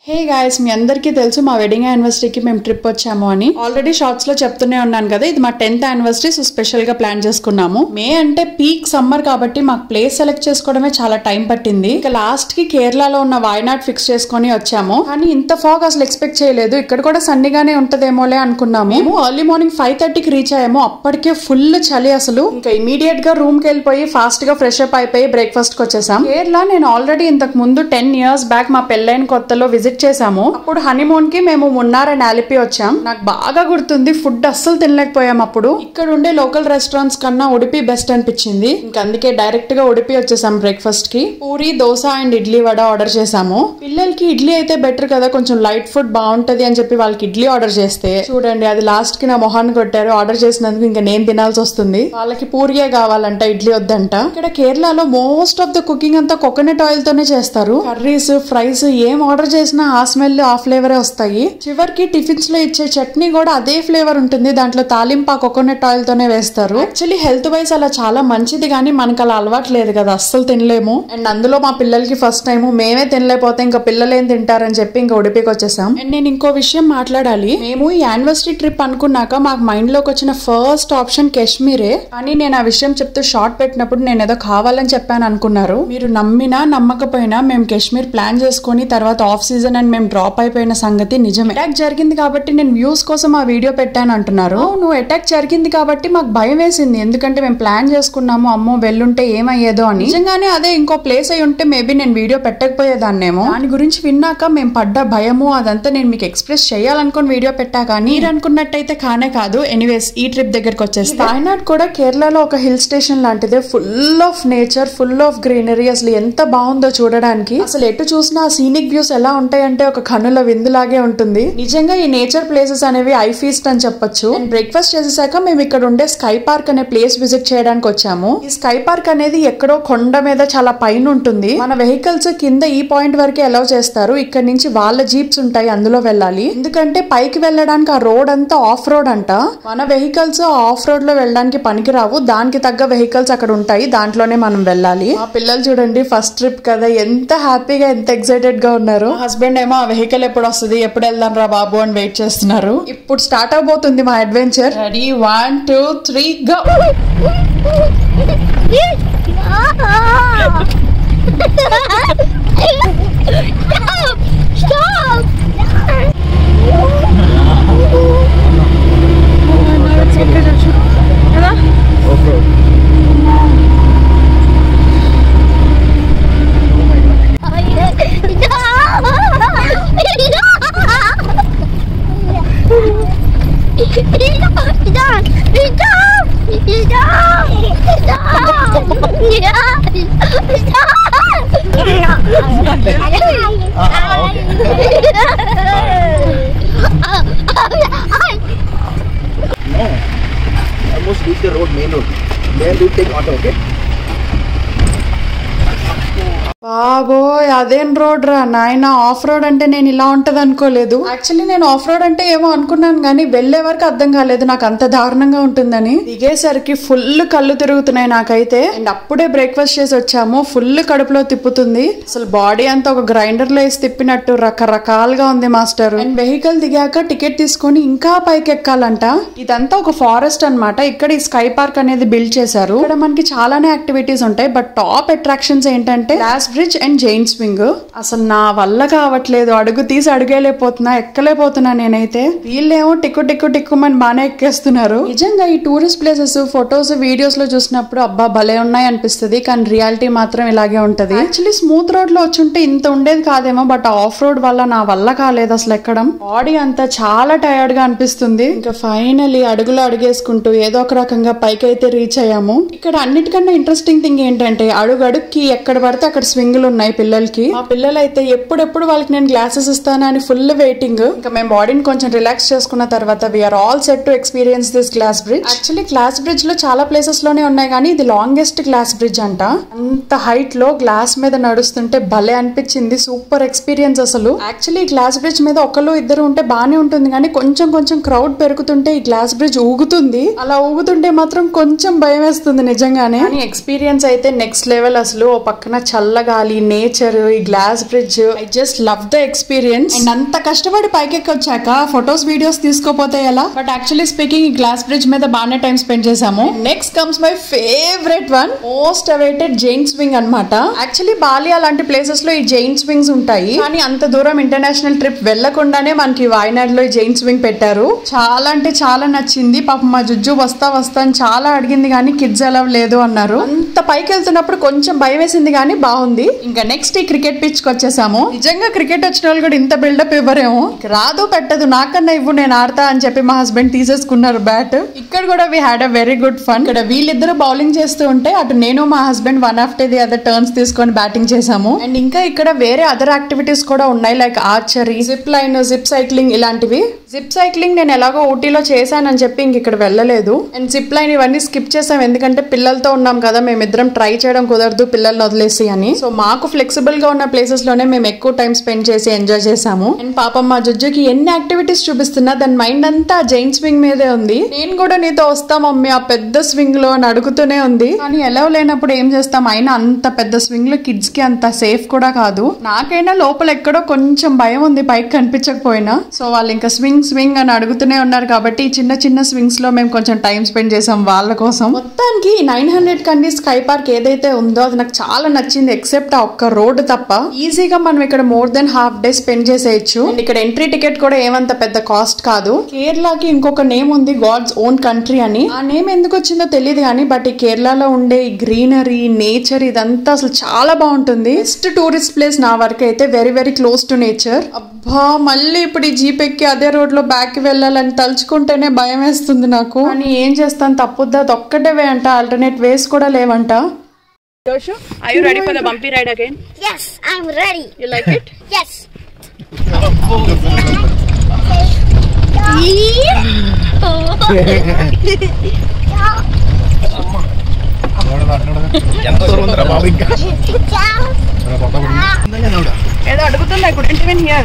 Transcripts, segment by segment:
Hey guys, మీ అందరికీ తెలుసు మా వెడ్డింగ్ యానివర్సరీకి మేము ట్రిప్ వచ్చాము అని. ఆల్రెడీ షార్ట్స్ లో చెప్తూనే ఉన్నాను కదా, ఇది మా 10th యానివర్సరీ. సో స్పెషల్ గా ప్లాన్ చేసుకున్నాము. మే అంటే పీక్ సమ్మర్ కాబట్టి మాకు ప్లేస్ సెలెక్ట్ చేసుకోవడమే చాలా టైం పట్టింది. ఇక లాస్ట్ కి కేరళలో ఉన్న వాయనాడ్ ఫిక్స్ చేసుకుని వచ్చాము. కానీ ఇంత ఫాగ్ అసలు ఎక్స్పెక్ట్ చేయలేదు. ఇక్కడ కూడా సన్నీగానే ఉంటదేమోలే అనుకున్నాము. మేము ఎర్లీ మార్నింగ్ 5:30కి రీచ్ అయ్యాము. అప్పటికే ఫుల్ చలి అసలు. ఇంకా ఇమీడియట్ గా రూమ్ కి వెళ్ళిపోయి ఫాస్ట్ గా ఫ్రెష్ అప్ అయిపోయి బ్రేక్ఫాస్ట్ కి వచ్చేసాం. కేరళ నేను ఆల్రెడీ ఇంతకు ముందు 10 years బ్యాక్ మా పెళ్ళైన కొత్తలో విజిట్ చేసాము. అప్పుడు హనీమూన్ కి మేము మున్నార్ అండ్ ఆలిపి వచ్చాం. నాకు బాగా గుర్తుంది, ఫుడ్ అస్సలు తినలేకపోయాం అప్పుడు. ఇక్కడ ఉండే లోకల్ రెస్టారెంట్స్ కన్నా ఉడిపి బెస్ట్ అనిపించింది. ఇంకా అందుకే డైరెక్ట్ గా ఉడిపి వచ్చేసాం బ్రేక్ఫాస్ట్ కి. పూరి, దోశ అండ్ ఇడ్లీ వడ ఆర్డర్ చేసాము. పిల్లలకి ఇడ్లీ అయితే బెటర్ కదా, కొంచెం లైట్ ఫుడ్ బాగుంటది అని చెప్పి వాళ్ళకి ఇడ్లీ ఆర్డర్ చేస్తే చూడండి అది లాస్ట్ కి నా మొహాన్ని కొట్టారు. ఆర్డర్ చేసినందుకు ఇంకా నేను తినాల్సి వస్తుంది. వాళ్ళకి పూరియే కావాలంట, ఇడ్లీ వద్దంట. ఇక్కడ కేరళలో మోస్ట్ ఆఫ్ ద కుకింగ్ అంతా కోకోనట్ ఆయిల్ తోనే చేస్తారు. కర్రీస్, ఫ్రైస్ ఏం ఆర్డర్ చేసినా ఆ స్మెల్ ఆ ఫ్లేవరే వస్తాయి. చివరికి టిఫిన్స్ లో ఇచ్చే చట్నీ కూడా అదే ఫ్లేవర్ ఉంటుంది. దాంట్లో తాలింపు కోకోనట్ ఆయిల్ తోనే వేస్తారు. యాక్చువల్లీ హెల్త్ వైజ్ అలా చాలా మంచిది, కానీ మనకు అలా అలవాటు లేదు కదా, అస్సలు తినలేము. అండ్ అందులో మా పిల్లలకి ఫస్ట్ టైం, మేమే తినలేకపోతే ఇంకా పిల్లలు ఏం తింటారని చెప్పి ఇంకా ఉడిపికి వచ్చేసాం. అండ్ నేను ఇంకో విషయం మాట్లాడాలి. మేము ఈ యానివర్సరీ ట్రిప్ అనుకున్నాక మాకు మైండ్ లోకి వచ్చిన ఫస్ట్ ఆప్షన్ కాశ్మీరే. కానీ నేను ఆ విషయం చెప్తూ షార్ట్ పెట్టినప్పుడు నేను ఏదో కావాలని చెప్పాను అనుకున్నారు. మీరు నమ్మినా నమ్మకపోయినా మేము కాశ్మీర్ ప్లాన్ చేసుకుని తర్వాత ఆఫ్ సీజన్ అండ్ మేము డ్రాప్ అయిపోయిన సంగతి నిజమే. అటాక్ జరిగింది కాబట్టి నేను వ్యూస్ కోసం ఆ వీడియో పెట్టాను అంటున్నారు. నువ్వు అటాక్ జరిగింది కాబట్టి మాకు భయం వేసింది, ఎందుకంటే మేము ప్లాన్ చేసుకున్నాము, అమ్మో వెళ్ళుంటే ఏమయ్యేదో అని. నిజంగానే అదే ఇంకో ప్లేస్ అయి ఉంటే మేబీ నేను వీడియో పెట్టకపోయేదాన్నేమో. దాని గురించి విన్నాక మేము పడ్డ భయము అదంతా నేను మీకు ఎక్స్ప్రెస్ చేయాలనుకుని వీడియో పెట్టా, కానీ మీరు అనుకున్నట్టయితే కానే కాదు. ఎనీవేస్ ఈ ట్రిప్ దగ్గరకు వచ్చేసి వాయనాడ్ కూడా కేరళలో ఒక హిల్ స్టేషన్ లాంటిదే. Full of nature, full of greenery. అసలు ఎంత బాగుందో చూడడానికి. అసలు ఎటు చూసినా ఆ సీనిక్ వ్యూస్ ఎలా ఉంటాయంటే ఒక కన్నుల విందులాగే ఉంటుంది. నిజంగా ఈ నేచర్ ప్లేసెస్ అనేవి ఐ ఫీస్ట్ అని చెప్పొచ్చు. బ్రేక్ఫాస్ట్ చేసేసాక మేము ఇక్కడ ఉండే స్కై పార్క్ అనే ప్లేస్ విజిట్ చేయడానికి వచ్చాము. ఈ స్కై పార్క్ అనేది ఎక్కడో కొండ మీద చాలా పైన ఉంటుంది. మన వెహికల్స్ కింద ఈ పాయింట్ వరకే అలౌ చేస్తారు. ఇక్కడ నుంచి వాళ్ళ జీప్స్ ఉంటాయి, అందులో వెళ్ళాలి. ఎందుకంటే పైకి వెళ్ళడానికి ఆ రోడ్ అంతా ఆఫ్ రోడ్ అంట. మన వెహికల్స్ ఆఫ్ రోడ్ లో వెళ్ళడానికి పనికిరావు. దానికి తగ్గ వెహికల్స్ అక్కడ ఉంటాయి, దాంట్లోనే మనం వెళ్ళాలి. మా పిల్లలు చూడండి, ఫస్ట్ ట్రిప్ కదా, ఎంత హ్యాపీగా ఎంత ఎక్సైటెడ్ గా ఉన్నారు. హస్బెండ్ ఏమో ఆ వెహికల్ ఎప్పుడు వస్తుంది, ఎప్పుడు వెళ్దాం రా బాబు అని వెయిట్ చేస్తున్నారు. ఇప్పుడు స్టార్ట్ అవబోతుంది మా adventure. Ready, 1 2 3 go. Almost reach the road, main road. Then we take auto, okay? బాబోయ్, అదేం రోడ్ రా నాయన. ఆఫ్ రోడ్ అంటే నేను ఇలా ఉంటది అనుకోలేదు. యాక్చువల్లీ నేను ఆఫ్ రోడ్ అంటే ఏమో అనుకున్నాను, కానీ వెళ్లే వరకు అర్థం కాలేదు నాకు అంత దారుణంగా ఉంటుందని. దిగేసరికి ఫుల్ కళ్ళు తిరుగుతున్నాయి నాకైతే. అండ్ అప్పుడే బ్రేక్ఫాస్ట్ చేసి వచ్చాము. ఫుల్ కడుపులో తిప్పుతుంది. అసలు బాడీ అంతా ఒక గ్రైండర్ లో వేసి తిప్పినట్టు రకరకాలుగా ఉంది మాస్టర్. అండ్ వెహికల్ దిగాక టికెట్ తీసుకొని ఇంకా పైకి ఎక్కాలంట. ఇదంతా ఒక ఫారెస్ట్ అన్నమాట. ఇక్కడ ఈ స్కై పార్క్ అనేది బిల్డ్ చేశారు. ఇక్కడ మనకి చాలానే యాక్టివిటీస్ ఉంటాయి, బట్ టాప్ అట్రాక్షన్స్ ఏంటంటే glass bridge and Jain swing. అసలు నా వల్ల కావట్లేదు, అడుగు తీసి అడుగేలేకపోతున్నా, ఎక్కలేకపోతున్నా నేనైతే. వీళ్ళేమో టిక్కుమని బానే ఎక్కేస్తున్నారు. నిజంగా ఈ టూరిస్ట్ ప్లేసెస్ ఫొటోస్ వీడియోస్ లో చూసినప్పుడు అబ్బా భలే ఉన్నాయి అనిపిస్తుంది, కానీ రియాలిటీ మాత్రం ఇలాగే ఉంటది. యాక్చువల్లీ స్మూత్ రోడ్ లో వచ్చుంటే ఇంత ఉండేది కాదేమో, బట్ ఆఫ్ రోడ్ వల్ల నా వల్ల కాలేదు అసలు ఎక్కడం. బాడీ అంతా చాలా టైర్డ్ గా అనిపిస్తుంది. ఇంకా ఫైనలీ అడుగులో అడుగేసుకుంటూ ఏదో ఒక రకంగా పైకి అయితే రీచ్ అయ్యాము. ఇక్కడ అన్నిటికన్నా ఇంట్రెస్టింగ్ థింగ్ ఏంటంటే అడుగుకి ఎక్కడ పడితే అక్కడ స్వింగులు ఉన్నాయి పిల్లలకి. మా పిల్లలు అయితే ఎప్పుడెప్పుడు వాళ్ళకి నేను గ్లాసెస్ ఇస్తాను అని ఫుల్ వెయిటింగ్. ఇంకా మేము బాడీని కొంచెం రిలాక్స్ చేసుకున్న తర్వాత we're all set to experience this glass bridge. Actually glass bridge లో చాలా ప్లేసెస్ లోనే ఉన్నాయి, కానీ ఇది లాంగెస్ట్ గ్లాస్ బ్రిడ్జ్ అంట. అంత హైట్ లో గ్లాస్ మీద నడుస్తుంటే భలే అనిపించింది. సూపర్ ఎక్స్పీరియన్స్ అసలు. యాక్చువల్లీ గ్లాస్ బ్రిడ్జ్ మీద ఒకళ్ళు ఇద్దరు ఉంటే బానే ఉంటుంది, కానీ కొంచెం క్రౌడ్ పెరుగుతుంటే ఈ గ్లాస్ బ్రిడ్జ్ ఊగుతుంది. అలా ఊగుతుంటే మాత్రం కొంచెం భయం వేస్తుంది నిజంగానే. కానీ ఎక్స్పీరియన్స్ అయితే నెక్స్ట్ లెవెల్ అసలు. ఓ పక్కన చల్లగాలి, గాలి, నేచర్, ఈ glass bridge, I just love the experience. And అంత కష్టపడి పైకి వచ్చాక ఫొటోస్ వీడియోస్ తీసుకోపోతే ఎలా? బట్ యాక్చువల్లీ స్పీకింగ్ ఈ గ్లాస్ బ్రిడ్జ్ మీద బాగానే టైం స్పెండ్ చేసాము. Next comes my favourite one, most awaited Jain swing అన్నమాట. యాక్చువల్లీ బాలి అలాంటి ప్లేసెస్ లో ఈ జైన్ స్వింగ్స్ ఉంటాయి, కానీ అంత దూరం ఇంటర్నేషనల్ ట్రిప్ వెళ్లకుండానే మనకి వాయనాడ్ లో ఈ జైన్ స్వింగ్ పెట్టారు. చాలా అంటే చాలా నచ్చింది. పాపం మా జుజ్జు వస్తా అని చాలా అడిగింది, కానీ కిడ్స్ అలవ్ లేదు అన్నారు. అంత పైకి వెళ్తున్నప్పుడు కొంచెం భయం వేసింది, కానీ బాగుంది. ఇంకా నెక్స్ట్ ఈ క్రికెట్ పిచ్ కి వచ్చేసాము. నిజంగా క్రికెట్ వచ్చిన వాళ్ళు కూడా ఇంత బిల్డప్ ఇవ్వరేమో. రాదు పెట్టదు, నాకన్నా ఇవ్వు నేను ఆడతా అని చెప్పి మా హస్బెండ్ తీసేసుకున్నారు బ్యాట్. ఇక్కడ కూడా we had a very good fun. ఇక్కడ వీళ్ళిద్దరు బౌలింగ్ చేస్తూ ఉంటే అటు నేను మా husband one after the other turns తీసుకొని బ్యాటింగ్ చేసాము. అండ్ ఇంకా ఇక్కడ వేరే అదర్ యాక్టివిటీస్ కూడా ఉన్నాయి, like archery, zip line, zip cycling ఇలాంటివి. జిప్ సైక్లింగ్ నేను ఎలాగో ఊటీలో చేశానని చెప్పి ఇంక ఇక్కడ వెళ్ళలేదు. అండ్ జిప్ లైన్ ఇవన్నీ స్కిప్ చేసాం, ఎందుకంటే పిల్లలతో ఉన్నాం కదా, మేమిద్దరం ట్రై చేయడం కుదరదు పిల్లల్ని వదిలేసి అని. సో మాకు ఫ్లెక్సిబుల్ గా ఉన్న ప్లేసెస్ లోనే మేము ఎక్కువ టైం స్పెండ్ చేసి ఎంజాయ్ చేసాము. అండ్ పాపం మా జుజ్జుకి ఎన్ని యాక్టివిటీస్ చూపిస్తున్నా దాని మైండ్ అంతా జైన్ స్వింగ్ మీదే ఉంది. నేను కూడా నీతో వస్తా మమ్మీ ఆ పెద్ద స్వింగ్ లో అని అడుగుతూనే ఉంది, కానీ ఎలా లేనప్పుడు ఏం చేస్తాం, అయినా అంత పెద్ద స్వింగ్ లో కిడ్స్ కి అంత సేఫ్ కూడా కాదు. నాకైనా లోపల ఎక్కడో కొంచెం భయం ఉంది పైకి కనిపించకపోయినా. సో వాళ్ళు ఇంకా స్వింగ్ అని అడుగుతూనే ఉన్నారు కాబట్టి చిన్న చిన్న స్వింగ్స్ లో మేము కొంచెం టైం స్పెండ్ చేసాం వాళ్ళ కోసం. మొత్తానికి 900 కండి స్కై పార్క్ ఏదైతే ఉందో అది నాకు చాలా నచ్చింది, ఎక్సెప్ట్ ఆ ఒక్క రోడ్డు తప్ప. ఈజీగా మనం ఇక్కడ more than half day spend చేసేయచ్చు. అండ్ ఇక్కడ ఎంట్రీ టికెట్ కూడా ఏమంత పెద్ద కాస్ట్ కాదు. కేరళకి ఇంకొక నేమ్ ఉంది, గాడ్స్ ఓన్ కంట్రీ అని. ఆ నేమ్ ఎందుకు వచ్చిందో తెలియదు కానీ, బట్ ఈ కేరళలో ఉండే ఈ గ్రీనరీ, నేచర్ ఇదంతా అసలు చాలా బాగుంటుంది. బెస్ట్ టూరిస్ట్ ప్లేస్ నా వరకు అయితే, very very close to nature. అబ్బా మళ్ళీ ఇప్పుడు ఈ జీప్ ఎక్కి అదే రోడ్ లో బ్యాక్ కి వెళ్ళాలని తలుచుకుంటేనే భయం వేస్తుంది నాకు. కానీ ఏం చేస్తాను, తప్పుద్దా, అదొక్కటే వే అంట, ఆల్టర్నేట్ వేస్ కూడా లేవంట. Joshu, are you ready for the bumpy ride again? Yes, I'm ready. You like it? Yes. ఏదో అడుగుతున్నా, I couldn't even hear.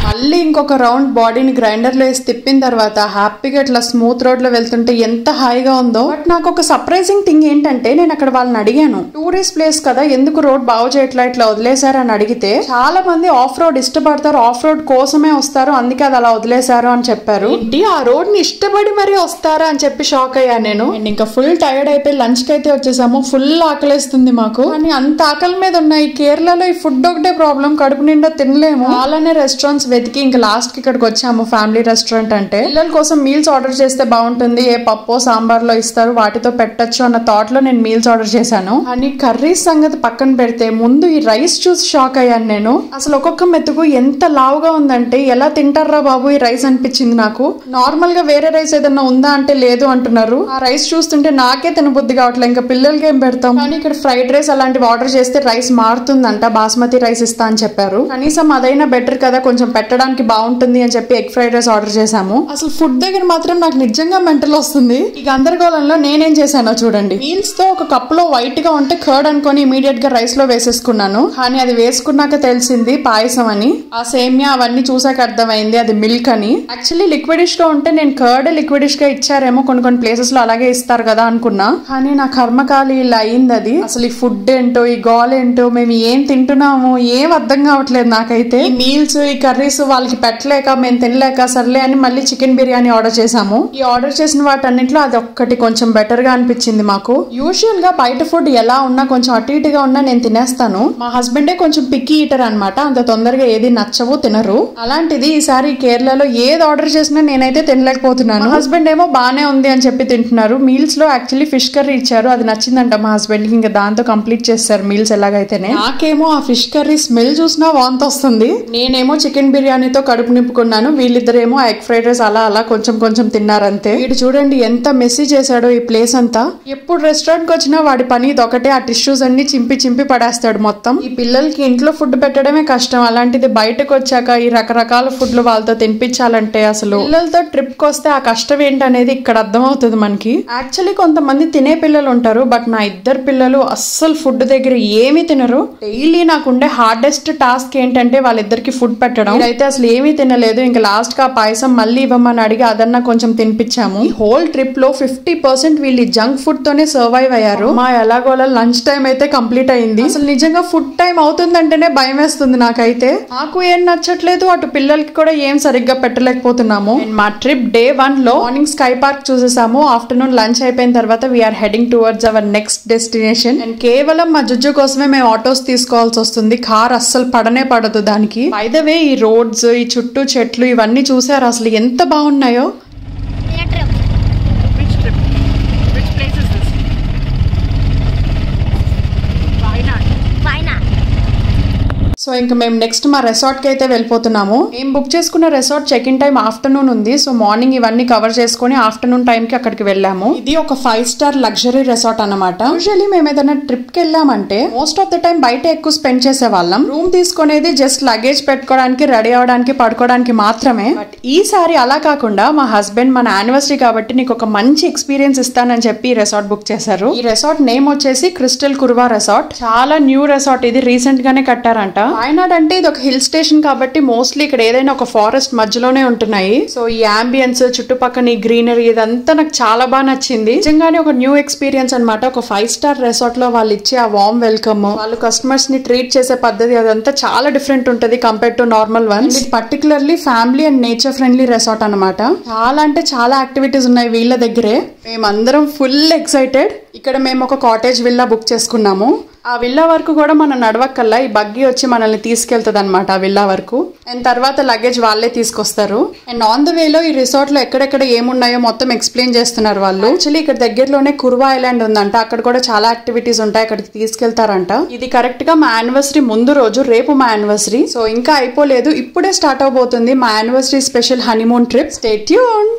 మళ్ళీ ఇంకొక రౌండ్ బాడీని గ్రైండర్ లో వేసి తిప్పిన తర్వాత హ్యాపీగా ఇట్లా స్మూత్ రోడ్ లో వెళ్తుంటే ఎంత హాయిగా ఉందో. బట్ నాకు ఒక సర్ప్రైజింగ్ థింగ్ ఏంటంటే, నేను అక్కడ వాళ్ళని అడిగాను, టూరిస్ట్ ప్లేస్ కదా ఎందుకు రోడ్ బాగు చేయట్లా, ఇట్లా వదిలేశారు అని అడిగితే, చాలా మంది ఆఫ్ రోడ్ ఇష్టపడతారు, ఆఫ్ రోడ్ కోసమే వస్తారు, అందుకే అది అలా వదిలేశారు అని చెప్పారు. ఏంటి ఆ రోడ్ ని ఇష్టపడి మరీ వస్తారా అని చెప్పి షాక్ అయ్యా నేను. అండ్ ఇంకా ఫుల్ టైర్డ్ అయిపోయి లంచ్ కి అయితే వచ్చేసాము. ఫుల్ ఆకలేస్తుంది మాకు, కానీ అంత ఆకలి మీద ఉన్నాయి. కేరళలో ఈ ఫుడ్ ఒకటే ప్రాబ్లం, కడుపు నిండా తినలేము. అలానే రెస్టారెంట్స్ వెతికి ఇంకా లాస్ట్ కి ఇక్కడికి వచ్చాము. ఫ్యామిలీ రెస్టారెంట్ అంటే పిల్లల కోసం మీల్స్ ఆర్డర్ చేస్తే బాగుంటుంది, ఏ పప్పు సాంబార్లో ఇస్తారు వాటితో పెట్టచ్చు అన్న థాట్ లో నేను మీల్స్ ఆర్డర్ చేశాను. అని కర్రీస్ సంగతి పక్కన పెడితే ముందు ఈ రైస్ చూసి షాక్ అయ్యాను నేను. అసలు ఒక్కొక్క మెతుకు ఎంత లావుగా ఉందంటే ఎలా తింటారా బాబు ఈ రైస్ అనిపించింది నాకు. నార్మల్ గా వేరే రైస్ ఏదన్నా ఉందా అంటే లేదు అంటున్నారు. ఆ రైస్ చూస్తుంటే నాకే తినబుద్ధి కావట్లేదు, ఇంకా పిల్లలకి ఏం పెడతాం. కానీ ఇక్కడ ఫ్రైడ్ రైస్ అలాంటివి ఆర్డర్ చేస్తే రైస్ మారుతుందంట, బాస్మతి రైస్ ఇస్తా అని చెప్పారు. కనీసం అదైనా బెటర్ కదా, కొంచెం పెట్టడానికి బాగుంటుంది అని చెప్పి ఎగ్ ఫ్రైడ్ రైస్ ఆర్డర్ చేసాము. అసలు ఫుడ్ దగ్గర మాత్రం నాకు నిజంగా మెంటల్ వస్తుంది. ఈ గందరగోళంలో నేనేం చేశానో చూడండి. మీల్స్ తో ఒక కప్ లో వైట్ గా ఉంటే కర్డ్ అనుకొని ఇమీడియట్ గా రైస్ లో వేసేసుకున్నాను, కానీ అది వేసుకున్నాక తెలిసింది పాయసం అని. ఆ సేమియా అవన్నీ చూసాక అర్థమైంది అది మిల్క్ అని. యాక్చువల్లీ లిక్విడిష్ గా ఉంటే నేను కర్డ్ లిక్విడిష్ గా ఇచ్చారేమో, కొన్ని ప్లేసెస్ లో అలాగే ఇస్తారు కదా అనుకున్నా, కానీ నా కర్మకాలి ఇలా అయింది అది. అసలు ఈ ఫుడ్ ఏంటో, ఈ గోల్ ఏంటో, మేము ఏం తింటున్నాము ఏం అర్థం కావట్లేదు నాకైతే. ఈ మీల్స్, ఈ కర్రీస్ వాళ్ళకి పెట్టలేక మేము తినలేక సర్లే అని మళ్ళీ చికెన్ బిర్యానీ ఆర్డర్ చేసాము. ఈ ఆర్డర్ చేసిన వాటన్నింటిలో అది ఒక్కటి కొంచెం బెటర్ గా అనిపించింది మాకు. యూజువల్ గా బయట ఫుడ్ ఎలా ఉన్నా కొంచెం అటు ఇటుగా ఉన్నా నేను తినేస్తాను. మా హస్బెండే కొంచెం పిక్కీ ఈటర్ అనమాట, అంత తొందరగా ఏది నచ్చవు తినరు. అలాంటిది ఈసారి కేరళలో ఏది ఆర్డర్ చేసినా నేనైతే తినలేకపోతున్నాను. మా హస్బెండ్ ఏమో బానే ఉంది అని చెప్పి తింటున్నారు. మీల్స్ లో యాక్చువల్లీ ఫిష్ కర్రీ ఇచ్చారు, అది నచ్చిందంట మా హస్బెండ్ కి, ఇంకా దాంతో కంప్లీట్ చేస్తారు మీల్స్ ఎలాగైతేనే. నాకేమో ఆ ఫిష్ కర్రీ స్మెల్ చూసినా వాంతి వస్తుంది. నేనేమో చికెన్ బిర్యానీతో కడుపు నింపుకున్నాను, వీళ్ళిద్దరేమో ఎగ్ ఫ్రైడ్ రైస్ అలా అలా కొంచెం తిన్నారంతే. వీడు చూడండి ఎంత మెస్సీ చేశాడో ఈ ప్లేస్ అంతా. ఎప్పుడు రెస్టారెంట్ కి వచ్చినా వాడి పని ఇది ఒకటే, ఆ టిష్యూస్ అన్ని చింపి పడేస్తాడు మొత్తం. ఈ పిల్లలకి ఇంట్లో ఫుడ్ పెట్టడమే కష్టం, అలాంటిది బయటకు వచ్చాక ఈ రకరకాల ఫుడ్లు వాళ్ళతో తినిపించాలంటే అసలు పిల్లలతో ట్రిప్ కి వస్తే ఆ కష్టం ఏంటనేది ఇక్కడ అర్థమవుతుంది మనకి. యాక్చువల్లీ కొంతమంది తినే పిల్లలు ఉంటారు, బట్ నా ఇద్దరు పిల్లలు అస్సలు ఫుడ్ దగ్గర ఏమీ తినరు. డైలీ నాకుండే హార్డెస్ట్ టాస్క్ ఏంటంటే వాళ్ళిద్దరికి ఫుడ్ పెట్టడం. నేనైతే అసలు ఏమీ తినలేదు. ఇంకా లాస్ట్ గా పాయసం మళ్ళీ ఇవ్వమని అడిగి అదన్నా కొంచెం తినిపించాము. ఈ హోల్ ట్రిప్ లో 50% వీళ్ళు జంక్ ఫుడ్ తోనే సర్వైవ్ అయ్యారు. మా ఎలాగోలా లంచ్ టైం అయితే కంప్లీట్ అయింది. అసలు నిజంగా ఫుడ్ టైం అవుతుందంటేనే భయం వేస్తుంది నాకైతే. నాకు ఏం నచ్చట్లేదు, అటు పిల్లలకి కూడా ఏం సరిగ్గా పెట్టలేకపోతున్నాము. మా ట్రిప్ డే 1 లో మార్నింగ్ స్కై పార్క్ చూసేసాము. ఆఫ్టర్నూన్ లంచ్ అయిపోయిన తర్వాత we're heading towards our next destination. And కేవలం మా జుజ్జు కోసమే మేము ఆటోస్ తీసుకోవాల్సి వస్తుంది. కార్ అస్సలు పడనే పడదు దానికి. బై ద వే ఈ రోడ్స్, ఈ చుట్టూ చెట్లు ఇవన్నీ చూసారు అసలు ఎంత బాగున్నాయో. సో ఇంకా మేము నెక్స్ట్ మా రెసార్ట్ కి అయితే వెళ్ళిపోతున్నాము. మేము బుక్ చేసుకున్న resort check in time afternoon ఉంది. సో మార్నింగ్ ఇవన్నీ కవర్ చేసుకుని ఆఫ్టర్నూన్ టైం కి అక్కడికి వెళ్ళాము. ఇది ఒక 5 స్టార్ లగ్జరీ రెసార్ట్ అన్నమాట. యూజువల్లీ మేము ఏదైనా ట్రిప్ కి వెళ్ళామంటే మోస్ట్ ఆఫ్ ద టైం బయట ఎక్కువ స్పెండ్ చేసే వాళ్ళం. రూమ్ తీసుకునేది జస్ట్ లగేజ్ పెట్టుకోవడానికి, రెడీ అవడానికి, పడుకోవడానికి మాత్రమే. బట్ ఈసారి అలా కాకుండా మా హస్బెండ్ మన యానివర్సరీ కాబట్టి నీకు ఒక మంచి ఎక్స్పీరియన్స్ ఇస్తానని చెప్పి రెసార్ట్ బుక్ చేశారు. ఈ రెసార్ట్ నేమ్ వచ్చేసి క్రిస్టల్ కుర్వా రెసార్ట్. చాలా న్యూ రెసార్ట్, ఇది రీసెంట్ గానే కట్టారంట. వాయనాడ్ అంటే ఇది ఒక హిల్ స్టేషన్ కాబట్టి మోస్ట్లీ ఇక్కడ ఏదైనా ఒక ఫారెస్ట్ మధ్యలోనే ఉంటున్నాయి. సో ఈ అంబియన్స్, చుట్టుపక్కల ఈ గ్రీనరీ ఇదంతా నాకు చాలా బాగా నచ్చింది. నిజంగానే ఒక న్యూ ఎక్స్పీరియన్స్ అనమాట. ఒక 5 స్టార్ రెసార్ట్ లో వాళ్ళు ఇచ్చే ఆ వార్మ్ వెల్కమ్, వాళ్ళు కస్టమర్స్ ని ట్రీట్ చేసే పద్ధతి అదంతా చాలా డిఫరెంట్ ఉంటది కంపేర్ టు నార్మల్ వన్స్. ఇది particularly family and nature friendly resort అనమాట. చాలా అంటే చాలా యాక్టివిటీస్ ఉన్నాయి వీళ్ళ దగ్గరే. మేమందరం ఫుల్ ఎక్సైటెడ్. ఇక్కడ మేము ఒక కాటేజ్ విల్లా బుక్ చేసుకున్నాము. ఆ విల్లా వరకు కూడా మనం నడవక్కల్లా, ఈ బగ్గీ వచ్చి మనల్ని తీసుకెళ్తుంది అనమాట ఆ విల్లా వరకు. అండ్ తర్వాత లగేజ్ వాళ్ళే తీసుకొస్తారు. అండ్ ఆన్ ద వేలో ఈ రిసార్ట్ లో ఎక్కడెక్కడ ఏమున్నాయో మొత్తం ఎక్స్ప్లెయిన్ చేస్తున్నారు వాళ్ళు. యాక్చువల్లీ ఇక్కడ దగ్గరలోనే కుర్వా ఐలాండ్ ఉందంట, అక్కడ కూడా చాలా యాక్టివిటీస్ ఉంటాయి, అక్కడికి తీసుకెళ్తారంట. ఇది కరెక్ట్ గా మా యానివర్సరీ ముందు రోజు, రేపు మా యానివర్సరీ. సో ఇంకా అయిపోలేదు, ఇప్పుడే స్టార్ట్ అవబోతుంది మా anniversary special honeymoon trip. Stay tuned.